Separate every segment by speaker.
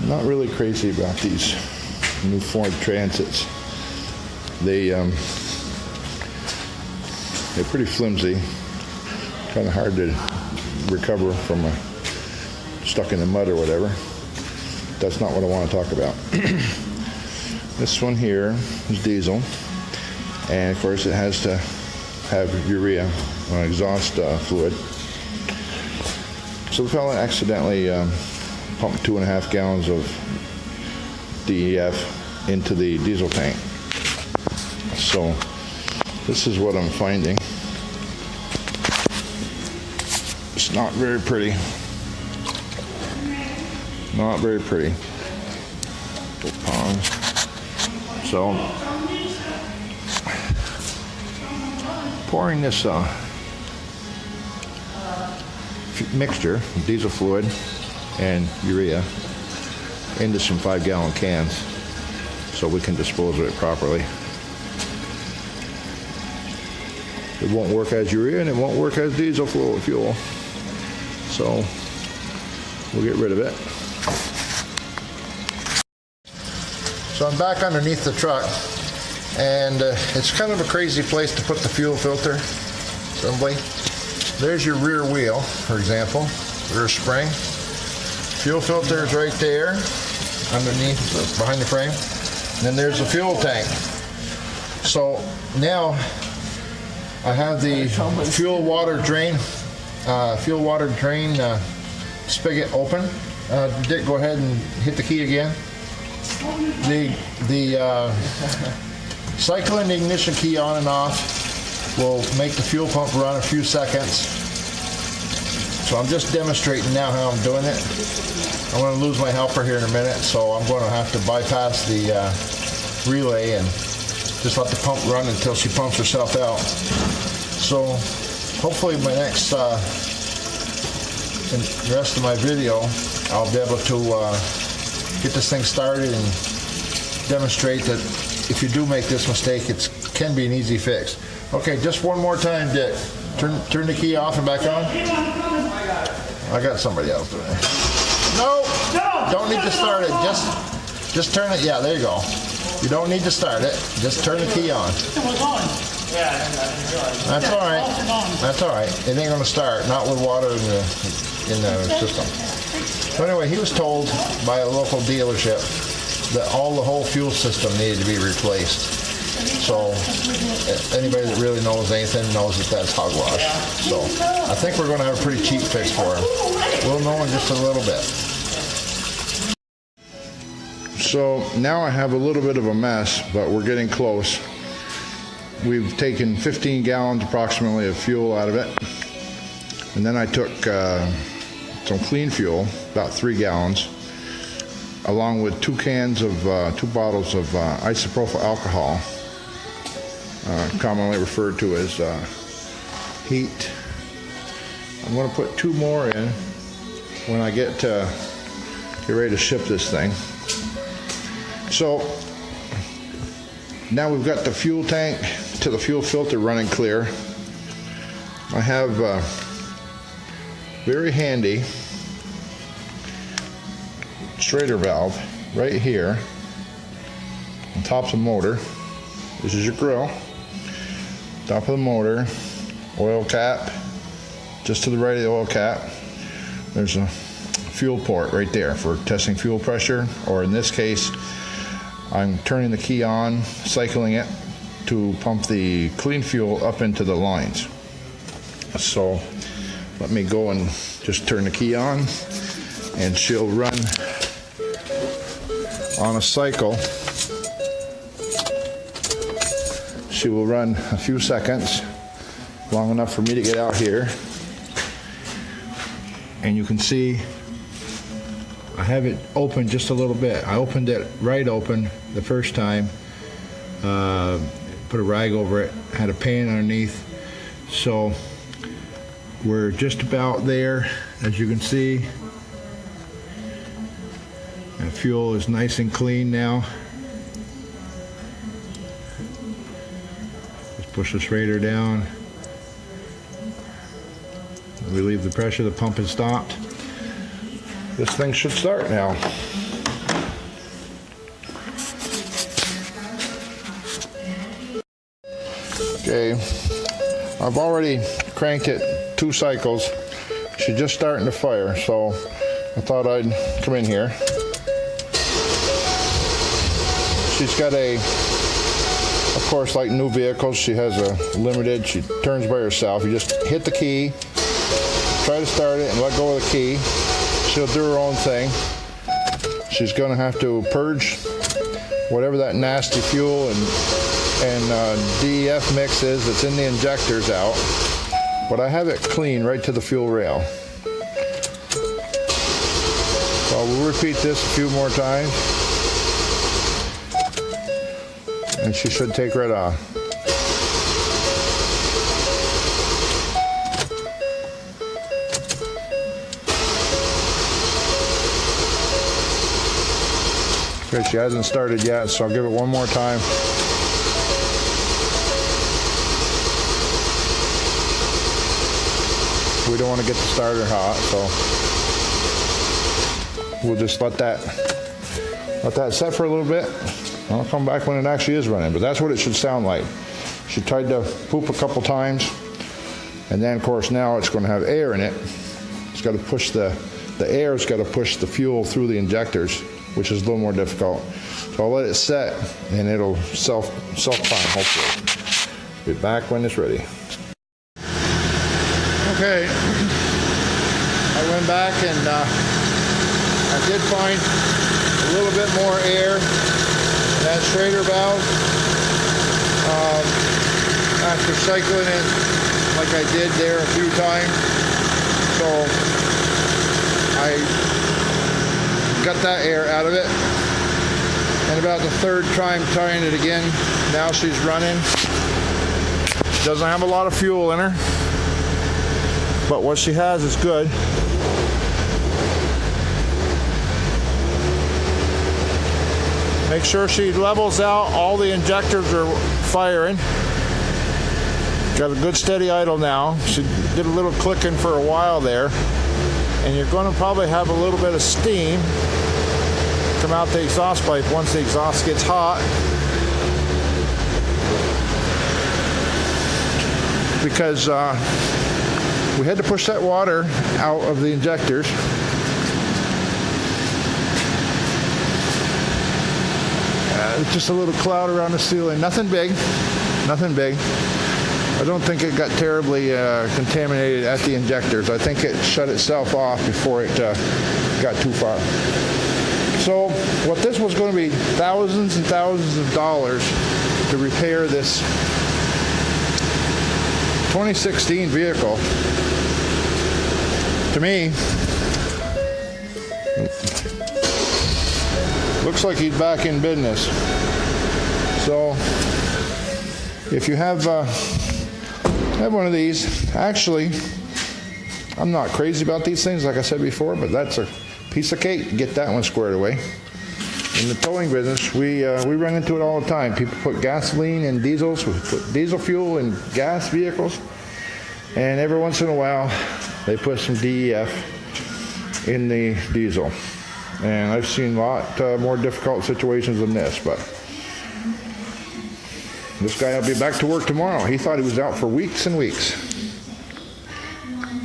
Speaker 1: I'm not really crazy about these new Ford Transits. They're pretty flimsy, kind of hard to recover from stuck in the mud or whatever. That's not what I want to talk about. This one here is diesel, and of course it has to have urea exhaust fluid. So the fella accidentally pumped 2.5 gallons of DEF into the diesel tank. So this is what I'm finding. It's not very pretty. Not very pretty. So pouring this mixture of diesel fluid and urea into some 5-gallon cans so we can dispose of it properly. It won't work as urea and it won't work as diesel fuel. So we'll get rid of it. So I'm back underneath the truck, and it's kind of a crazy place to put the fuel filter assembly. There's your rear wheel, for example, rear spring. Fuel filter is right there, underneath, behind the frame. And then there's the fuel tank. So now I have the fuel water drain spigot open. Dick, go ahead and hit the key again. The cycling ignition key on and off will make the fuel pump run a few seconds. So I'm just demonstrating now how I'm doing it. I'm going to lose my helper here in a minute, so I'm going to have to bypass the relay and just let the pump run until she pumps herself out. So hopefully my next in the rest of my video, I'll be able to get this thing started and demonstrate that if you do make this mistake, it can be an easy fix. Okay, just one more time, Dick. Turn the key off and back on. I got somebody else doing it. No, don't need to start it. Just turn it. Yeah, there you go. You don't need to start it. Just turn the key on. That's all right. That's all right. It ain't gonna start. Not with water in the system. So anyway, he was told by a local dealership that the whole fuel system needed to be replaced. So anybody that really knows anything knows that that's hogwash. So I think we're going to have a pretty cheap fix for him. We'll know in just a little bit. So now I have a little bit of a mess, but we're getting close. We've taken 15 gallons approximately of fuel out of it. And then I took some clean fuel, about 3 gallons, along with 2 bottles of isopropyl alcohol, commonly referred to as heat. I'm going to put 2 more in when I get ready to ship this thing. So now we've got the fuel tank to the fuel filter running clear. I have very handy Schrader valve right here on top of the motor. This is your grill. Top of the motor, oil cap. Just to the right of the oil cap, there's a fuel port right there for testing fuel pressure, or in this case, I'm turning the key on, cycling it to pump the clean fuel up into the lines. So let me go and just turn the key on, and she'll run on a cycle. She will run a few seconds, long enough for me to get out here. And you can see I have it open just a little bit. I opened it right open the first time, put a rag over it, had a pan underneath. So we're just about there, as you can see. The fuel is nice and clean now. Just push the Schrader down. Relieve the pressure, the pump has stopped. This thing should start now. Okay, I've already cranked it 2 cycles. She's just starting to fire, so I thought I'd come in here. She's got a, of course, like new vehicles, she has a limited, she turns by herself. You just hit the key, try to start it and let go of the key. She'll do her own thing. She's gonna have to purge whatever that nasty fuel and DEF mix is that's in the injectors out. But I have it clean right to the fuel rail. So we'll repeat this a few more times. And she should take right off. Okay, she hasn't started yet, so I'll give it one more time. We don't want to get the starter hot, so we'll just let that set for a little bit. I'll come back when it actually is running, but that's what it should sound like. She tried to poop a couple times, and then of course now it's going to have air in it. It's got to push the air's got to push the fuel through the injectors, which is a little more difficult. So I'll let it set, and it'll self-prime hopefully. Be back when it's ready. Okay, I went back and I did find a little bit more air in that Schrader valve after cycling it like I did there a few times. So I got that air out of it, and about the 3rd time trying it again, now she's running. She doesn't have a lot of fuel in her, but what she has is good. Make sure she levels out. All the injectors are firing. Got a good steady idle now. She did a little clicking for a while there. And you're going to probably have a little bit of steam come out the exhaust pipe once the exhaust gets hot. Because we had to push that water out of the injectors. Just a little cloud around the ceiling. Nothing big. Nothing big. I don't think it got terribly contaminated at the injectors. I think it shut itself off before it got too far. So what this was going to be thousands and thousands of dollars to repair this 2016 vehicle. To me, looks like he's back in business. So if you have one of these, actually, I'm not crazy about these things, like I said before, but that's a piece of cake. Get that one squared away. In the towing business, we run into it all the time. People put gasoline in diesels, we put diesel fuel in gas vehicles, and every once in a while, they put some DEF in the diesel. And I've seen a lot more difficult situations than this, but this guy will be back to work tomorrow. He thought he was out for weeks and weeks.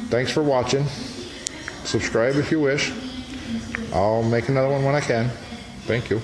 Speaker 1: Thanks for watching. Subscribe if you wish. I'll make another one when I can. Thank you.